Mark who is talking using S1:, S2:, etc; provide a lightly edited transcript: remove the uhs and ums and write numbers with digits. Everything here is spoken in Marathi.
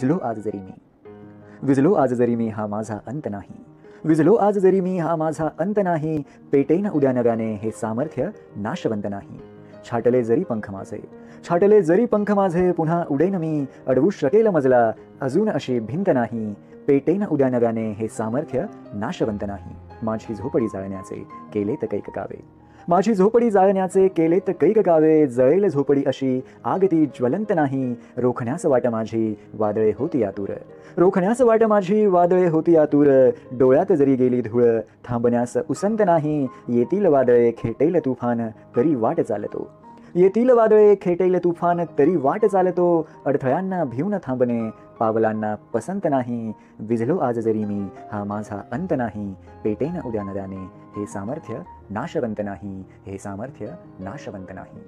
S1: विझलो आज जरी मी, विझलो आज जरी मी हा माझा अंत नाही. विझलो आज जरी मी हा माझा अंत नाही. पेटेन उद्या नव्याने हे सामर्थ्य नाशवंत नाही. छाटले जरी पंख माझे, छाटले जरी पंख माझे, पुन्हा उडेन मी, अडवू शकेल मजला अजून अशी भिंत नाही. पेटेन उद्या नव्याने हे सामर्थ्य नाशवंत नाही. माझी झोपडी जाळण्याचे केलेत कैक कावे, माझी झोपडी जाळण्याचे केलेत कैक कावे. जळेल झोपडी अशी आग ती ज्वलंत नाही. रोखण्यास वाट माझी वादळे होती आतुर, रोखण्यास वाट माझी वादळे होती आतुर. डोळ्यात जरी गेली धूळ थांबण्यास उसंत नाही. येतील वादळे खेटेल तुफान तरी वाट चालतो, येतील वादळे खेटेल तुफान तरी वाट चालतो. अडथळ्यांना भिवून थांबणे पावलांना पसंत नाही. विझलो आज जरी मी हा माझा अंत नाही. पेटेन उद्या नव्याने हे सामर्थ्य नाशवंत नाही, हे सामर्थ्य नाशवंत नाही.